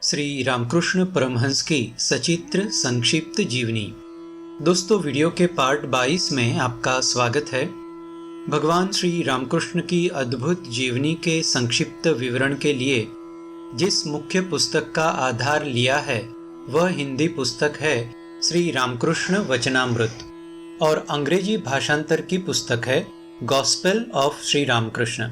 श्री रामकृष्ण परमहंस की सचित्र संक्षिप्त जीवनी। दोस्तों, वीडियो के पार्ट 22 में आपका स्वागत है। भगवान श्री रामकृष्ण की अद्भुत जीवनी के संक्षिप्त विवरण के लिए जिस मुख्य पुस्तक का आधार लिया है वह हिंदी पुस्तक है श्री रामकृष्ण वचनामृत और अंग्रेजी भाषांतर की पुस्तक है गॉस्पेल ऑफ श्री रामकृष्ण।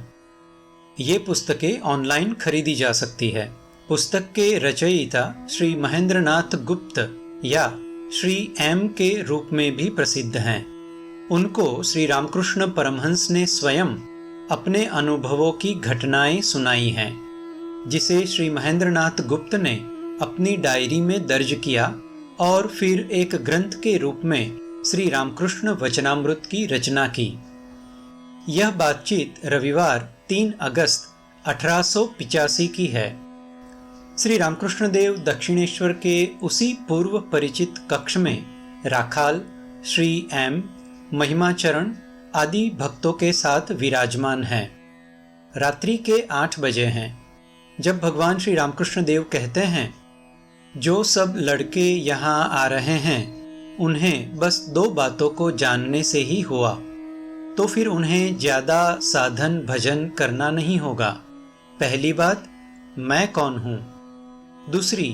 ये पुस्तकें ऑनलाइन खरीदी जा सकती है। पुस्तक के रचयिता श्री महेंद्रनाथ गुप्त या श्री एम के रूप में भी प्रसिद्ध हैं। उनको श्री रामकृष्ण परमहंस ने स्वयं अपने अनुभवों की घटनाएं सुनाई हैं, जिसे श्री महेंद्रनाथ गुप्त ने अपनी डायरी में दर्ज किया और फिर एक ग्रंथ के रूप में श्री रामकृष्ण वचनामृत की रचना की। यह बातचीत रविवार 3 अगस्त 1885 की है। श्री रामकृष्ण देव दक्षिणेश्वर के उसी पूर्व परिचित कक्ष में राखाल, श्री एम, महिमाचरण आदि भक्तों के साथ विराजमान हैं। रात्रि के 8 बजे हैं जब भगवान श्री रामकृष्ण देव कहते हैं, जो सब लड़के यहाँ आ रहे हैं उन्हें बस 2 बातों को जानने से ही हुआ, तो फिर उन्हें ज्यादा साधन भजन करना नहीं होगा। पहली बात, मैं कौन हूँ। दूसरी,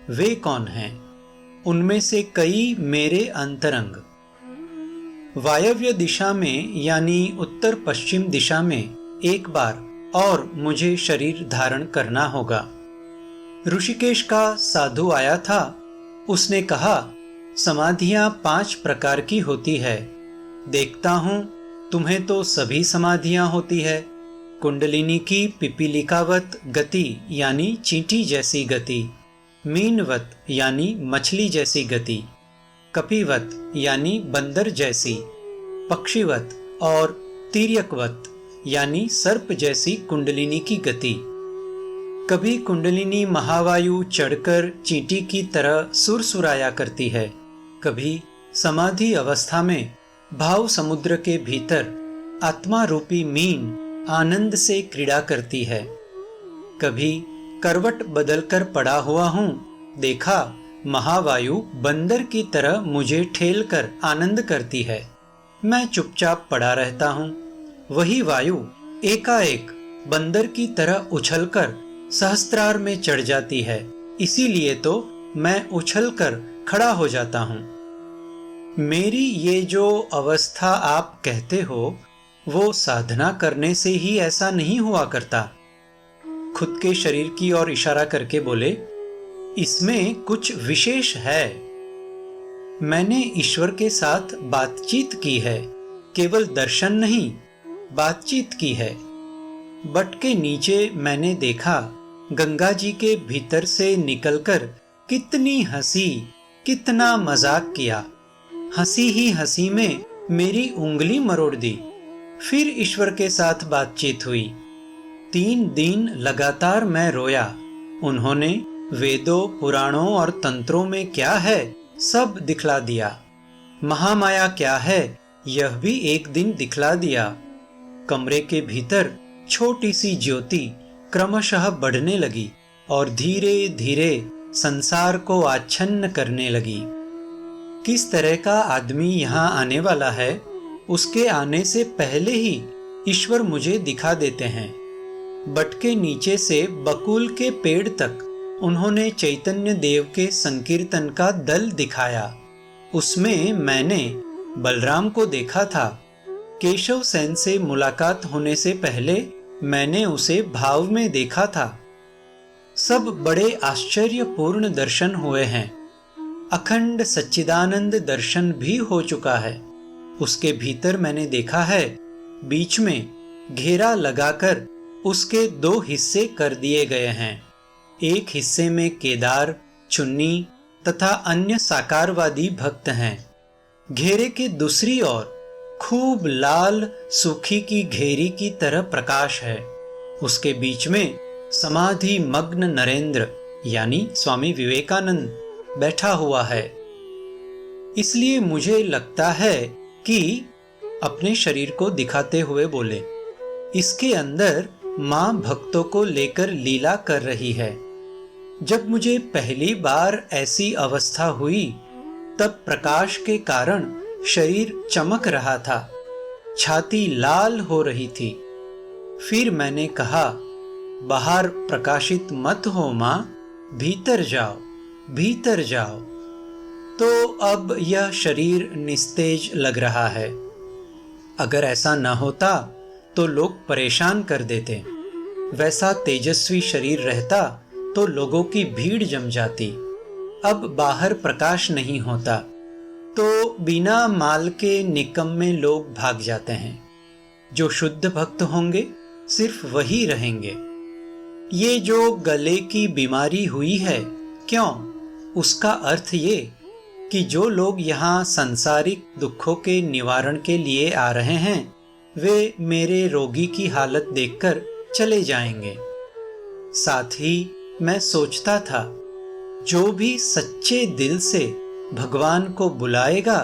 वे कौन हैं। उनमें से कई मेरे अंतरंग। वायव्य दिशा में यानी उत्तर पश्चिम दिशा में एक बार और मुझे शरीर धारण करना होगा। ऋषिकेश का साधु आया था। उसने कहा, समाधियां 5 प्रकार की होती है। देखता हूं तुम्हें तो सभी समाधियां होती है। कुंडलिनी की पिपीलिकावत गति यानी चींटी जैसी गति, मीनवत यानी मछली जैसी गति, कपिवत यानी बंदर जैसी, पक्षीवत और तिर्यकवत यानी सर्प जैसी कुंडलिनी की गति। कभी कुंडलिनी महावायु चढ़कर चींटी की तरह सुरसुराया करती है, कभी समाधि अवस्था में भाव समुद्र के भीतर आत्मा रूपी मीन आनंद से क्रीड़ा करती है, कभी करवट बदलकर पड़ा हुआ हूं, देखा महावायु बंदर की तरह मुझे ठेलकर आनंद करती है। मैं चुपचाप पड़ा रहता हूं, वही वायु एकाएक बंदर की तरह उछलकर सहस्त्रार में चढ़ जाती है, इसीलिए तो मैं उछलकर खड़ा हो जाता हूं। मेरी ये जो अवस्था आप कहते हो, वो साधना करने से ही ऐसा नहीं हुआ करता। खुद के शरीर की ओर इशारा करके बोले, इसमें कुछ विशेष है। मैंने ईश्वर के साथ बातचीत की है, केवल दर्शन नहीं, बातचीत की है। बट के नीचे मैंने देखा गंगा जी के भीतर से निकलकर कितनी हंसी, कितना मजाक किया। हंसी ही हंसी में मेरी उंगली मरोड़ दी। फिर ईश्वर के साथ बातचीत हुई। 3 दिन लगातार मैं रोया। उन्होंने वेदों, पुराणों और तंत्रों में क्या है सब दिखला दिया। महामाया क्या है यह भी एक दिन दिखला दिया। कमरे के भीतर छोटी सी ज्योति क्रमशः बढ़ने लगी और धीरे धीरे संसार को आच्छन्न करने लगी। किस तरह का आदमी यहाँ आने वाला है, उसके आने से पहले ही ईश्वर मुझे दिखा देते हैं। बट के नीचे से बकुल के पेड़ तक उन्होंने चैतन्य देव के संकीर्तन का दल दिखाया। उसमें मैंने बलराम को देखा था। केशव सेन से मुलाकात होने से पहले मैंने उसे भाव में देखा था। सब बड़े आश्चर्यपूर्ण दर्शन हुए हैं। अखंड सच्चिदानंद दर्शन भी हो चुका है। उसके भीतर मैंने देखा है, बीच में घेरा लगाकर उसके 2 हिस्से कर दिए गए हैं। एक हिस्से में केदार, चुन्नी तथा अन्य साकारवादी भक्त हैं। घेरे के दूसरी ओर खूब लाल सूखी की घेरी की तरह प्रकाश है। उसके बीच में समाधि मग्न नरेंद्र यानी स्वामी विवेकानंद बैठा हुआ है। इसलिए मुझे लगता है कि अपने शरीर को दिखाते हुए बोले, इसके अंदर मां भक्तों को लेकर लीला कर रही है। जब मुझे पहली बार ऐसी अवस्था हुई तब प्रकाश के कारण शरीर चमक रहा था, छाती लाल हो रही थी। फिर मैंने कहा, बाहर प्रकाशित मत हो माँ, भीतर जाओ, भीतर जाओ। तो अब यह शरीर निस्तेज लग रहा है। अगर ऐसा न होता तो लोग परेशान कर देते। वैसा तेजस्वी शरीर रहता तो लोगों की भीड़ जम जाती। अब बाहर प्रकाश नहीं होता तो बिना माल के निकम्मे लोग भाग जाते हैं। जो शुद्ध भक्त होंगे सिर्फ वही रहेंगे। ये जो गले की बीमारी हुई है, क्यों? उसका अर्थ ये कि जो लोग यहाँ सांसारिक दुखों के निवारण के लिए आ रहे हैं वे मेरे रोगी की हालत देखकर चले जाएंगे। साथ ही मैं सोचता था, जो भी सच्चे दिल से भगवान को बुलाएगा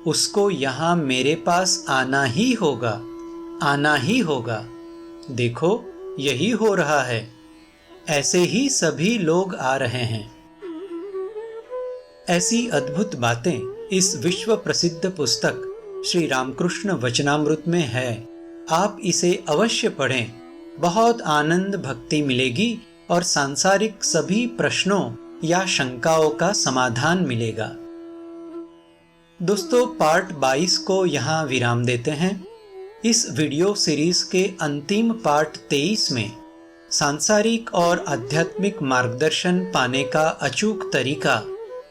उसको यहाँ मेरे पास आना ही होगा, आना ही होगा। देखो यही हो रहा है। ऐसे ही सभी लोग आ रहे हैं। ऐसी अद्भुत बातें इस विश्व प्रसिद्ध पुस्तक श्री रामकृष्ण वचनामृत में है। आप इसे अवश्य पढ़ें। बहुत आनंद भक्ति मिलेगी और सांसारिक सभी प्रश्नों या शंकाओं का समाधान मिलेगा। दोस्तों, पार्ट 22 को यहाँ विराम देते हैं। इस वीडियो सीरीज के अंतिम पार्ट 23 में सांसारिक और आध्यात्मिक मार्गदर्शन पाने का अचूक तरीका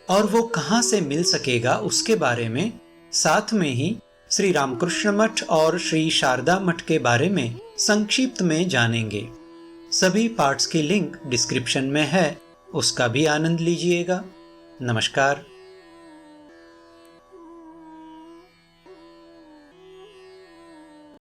और वो कहाँ से मिल सकेगा उसके बारे में, साथ में ही श्री रामकृष्ण मठ और श्री शारदा मठ के बारे में संक्षिप्त में जानेंगे। सभी पार्ट्स की लिंक डिस्क्रिप्शन में है, उसका भी आनंद लीजिएगा। नमस्कार।